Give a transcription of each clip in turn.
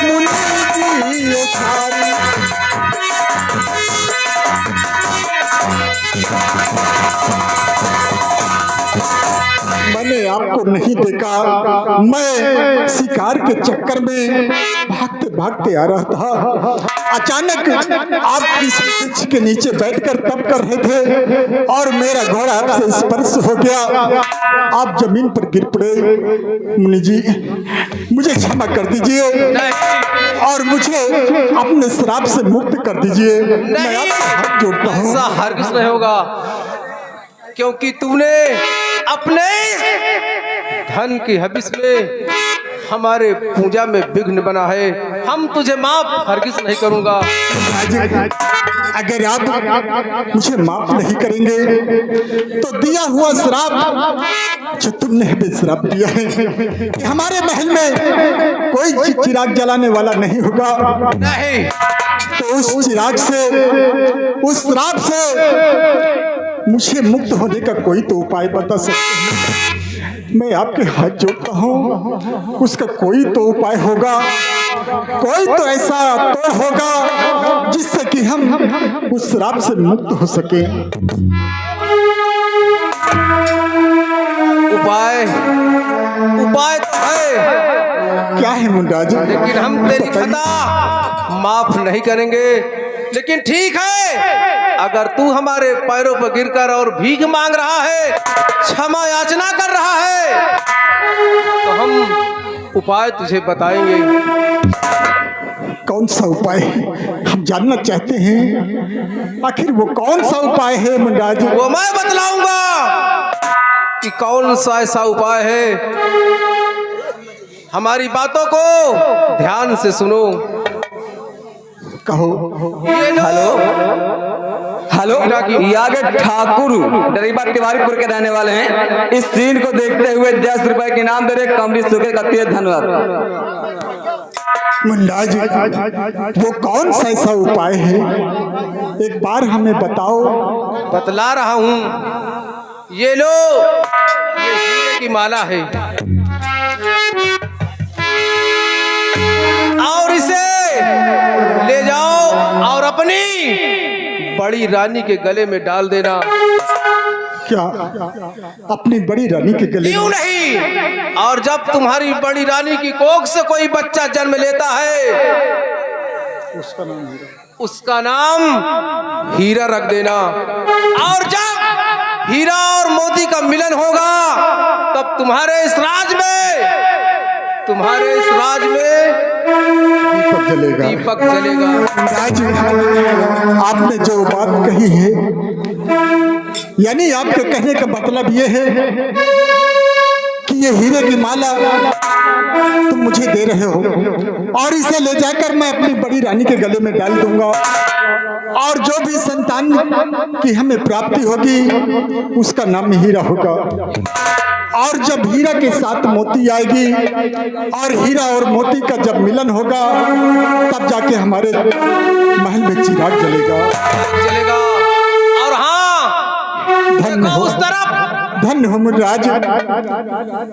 मुनि जी ये सारी मैंने आपको नहीं देखा, मैं शिकार के चक्कर में भागते भागते आ रहा था। अचानक आप इस वृक्ष के नीचे बैठकर तप कर रहे थे और मेरा घोड़ा आपसे स्पर्श हो गया, आप जमीन पर गिर पड़े। मुनि जी मुझे क्षमा कर दीजिए और मुझे अपने श्राप से मुक्त कर दीजिए। मैं आपसे हाथ जोड़ता हूँ। ऐसा हरगिज़ नहीं होगा, क्योंकि तूने अपने धन की हविस में हमारे पूजा में विघ्न बना है। हम तुझे माफ हरगिज़ नहीं करूंगा। अगर आप मुझे माफ नहीं करेंगे तो दिया हुआ श्राप जो तुमने हमें श्राप दिया है कि हमारे महल में कोई चिराग जलाने वाला नहीं होगा, नहीं तो उस चिराग से, उस श्राप से मुझे मुक्त होने का कोई तो उपाय बता सकते हैं। मैं आपके हाथ जोड़ता हूँ, उसका कोई तो उपाय होगा, कोई तो ऐसा तोड़ होगा जिससे कि हम उस श्राप से मुक्त हो सके। उपाय उपाय तो है। क्या है मुंडाजी? लेकिन हम तेरी खता माफ नहीं करेंगे। लेकिन ठीक है, अगर तू हमारे पैरों पर गिरकर और भीख मांग रहा है, क्षमा याचना कर रहा है, तो हम उपाय तुझे बताएंगे। कौन सा उपाय हम जानना चाहते हैं। आखिर वो कौन सा उपाय है मुंडाजी? वो मैं बतलाऊंगा कि कौन सा ऐसा उपाय है। हमारी बातों को ध्यान से सुनो। कहो। हेलो हेलो, ये आगे ठाकुर डरीबा तिवारीपुर के रहने वाले हैं। इस सीन को देखते हुए 10 रुपए के इनाम दे रहे कमरी सुखे का धन्यवाद। मुंडाजी वो कौन सा ऐसा उपाय है, एक बार हमें बताओ। बतला रहा हूं। ये लो, ये हीरे की माला है और इसे ले जाओ और अपनी बड़ी रानी के गले में डाल देना। क्या अपनी बड़ी रानी के गले? क्यों नहीं। और जब तुम्हारी बड़ी रानी की कोख से कोई बच्चा जन्म लेता है, उसका नाम हीरा रख देना। और जब हीरा और मोती का मिलन होगा, तब तुम्हारे इस राज में दीपक जलेगा। दीपक जलेगा। मुंडाजी आपने जो बात कही है, यानी आपके कहने का मतलब ये है कि ये हीरे की माला तुम मुझे दे रहे हो और इसे ले जाकर मैं अपनी बड़ी रानी के गले में डाल दूंगा, और जो भी संतान की हमें प्राप्ति होगी उसका नाम हीरा होगा। और जब हीरा के साथ मोती आएगी और हीरा और मोती का जब मिलन होगा, तब जाके हमारे महल में चिराग जलेगा। और हाँ, धन्य हो, उस तरफ धन्य हो मुनिराज,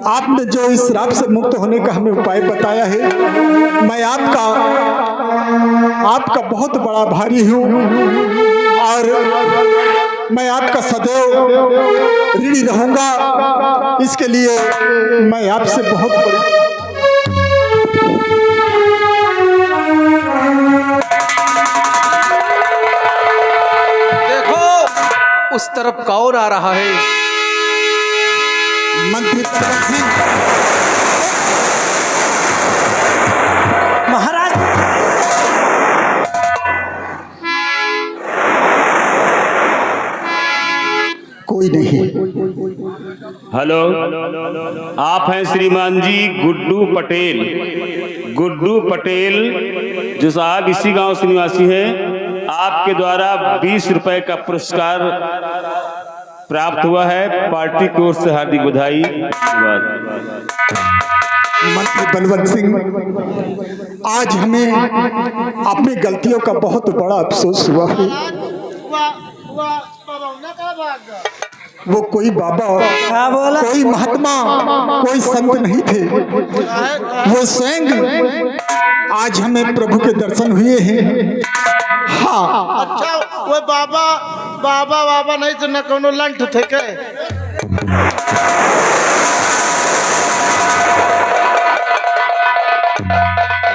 आपने जो इस श्राप से मुक्त होने का हमें उपाय बताया है। मैं आपका बहुत बड़ा आभारी हूँ और मैं आपका सदैव ऋणी रहूंगा। इसके लिए मैं आपसे बहुत देखो उस तरफ कौन आ रहा है। मंत्री महाराज कोई नहीं। हेलो, आप हैं श्रीमान जी गुड्डू पटेल। गुड्डू पटेल जो साहब इसी गांव से निवासी हैं। आपके द्वारा 20 रुपए का पुरस्कार प्राप्त हुआ है। पार्टी की ओर से हार्दिक बधाई। मंत्री बलवंत सिंह, आज हमें अपनी गलतियों का बहुत बड़ा अफसोस हुआ है। वो कोई बाबा, कोई महात्मा, कोई संत नहीं थे। वो स्वयं आज हमें प्रभु के दर्शन हुए हैं। हाँ, अच्छा वो बाबा बाबा बाबा नहीं तो न कोनो लंठ थे के?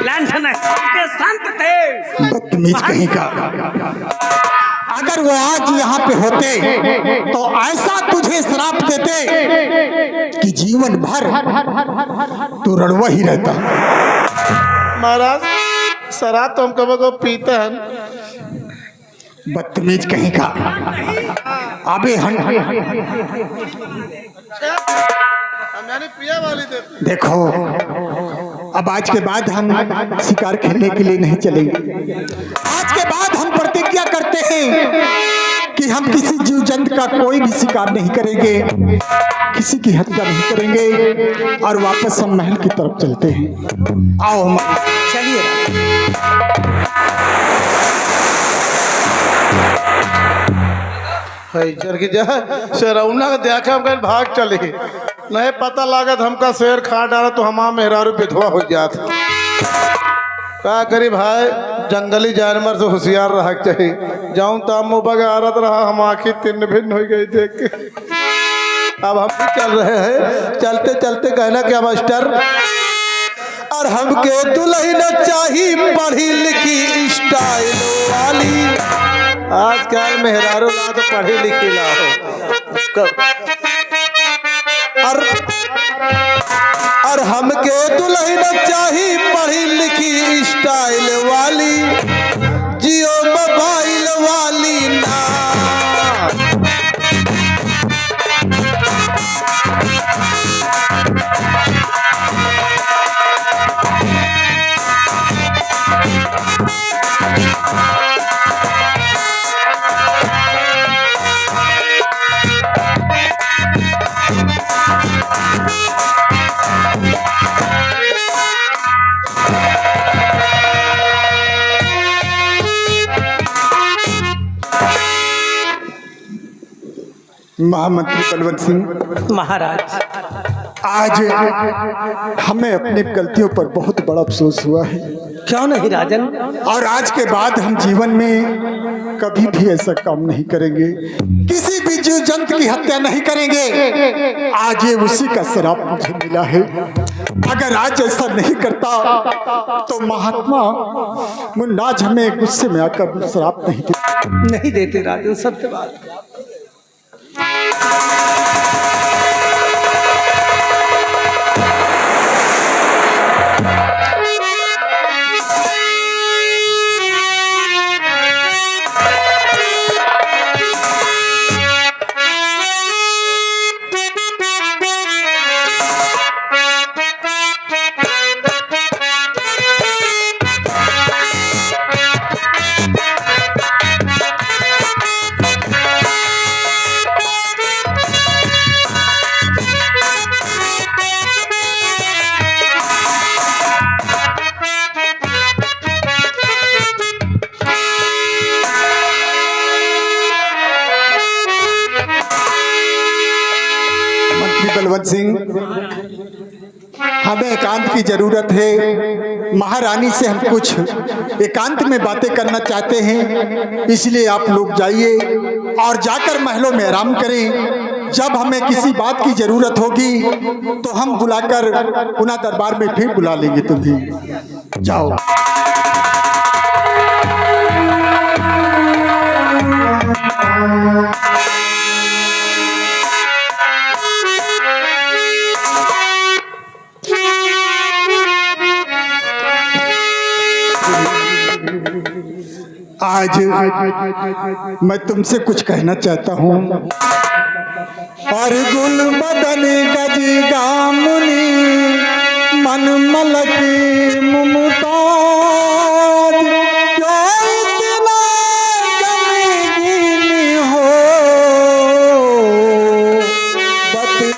लंठ नहीं, के संत थे। बदतमीज कहीं का। अगर वो आज यहाँ पे होते तो ऐसा तुझे श्राप देते कि जीवन भर तू रड़वा ही रहता। महाराज शराब तो हम कभी को पीते हैं। बदतमीज कहीं का। अबे हम यानी पिया वाली देते। देखो, अब आज के बाद हम शिकार खेलने के लिए नहीं चलेंगे। आज के बाद हम प्रतिज्ञा करते हैं कि हम किसी जीव जंतु का कोई भी शिकार नहीं करेंगे, किसी की हत्या नहीं करेंगे और वापस हम महल की तरफ चलते हैं। आओ हम चलिए जर की जा शेरौना का देखा हम भाग चले, नहीं पता लागत हमका शेर खा डाला तो हमारा मेहरारू विधवा हो जात। क्या करी भाई, जंगली जानवर से होशियार रहा चाहिए। जाऊं तो मुँह आरत रहा, हम आँखें तिन्न भिन्न हो गई देख के। अब हम भी चल रहे हैं, चलते चलते कहना क्या मास्टर, और हमके दुल्हन चाहिए पढ़ी लिखी स्टाइल वाली। आजकल मेहरारू ला तो पढ़ी लिखी ला हो। और हमके दुल्हन चाहिए पढ़ी लिखी स्टाइल वाली, जियो मोबाइल वाली ना। महामंत्री बलवंत सिंह महाराज। आज हमें अपनी गलतियों पर बहुत बड़ा अफसोस हुआ है। क्यों नहीं राजन? और आज के बाद हम जीवन में कभी भी ऐसा काम नहीं करेंगे, किसी भी जीव जंतु की हत्या नहीं करेंगे। आज ये उसी का श्राप मुझे मिला है। अगर आज ऐसा नहीं करता तो महात्मा मुन्नाज हमें गुस्से में आकर श्राप नहीं देते। नहीं देते राजन, सत्य बात। बलवंत सिंह, हमें एकांत की जरूरत है। महारानी से हम कुछ एकांत में बातें करना चाहते हैं, इसलिए आप लोग जाइए और जाकर महलों में आराम करें। जब हमें किसी बात की जरूरत होगी तो हम बुलाकर पुनः दरबार में फिर बुला लेंगे तुम्हें। जाओ। आज मैं तुमसे कुछ कहना चाहता हूँ। और गुल बदन गज गामुनी मन मलक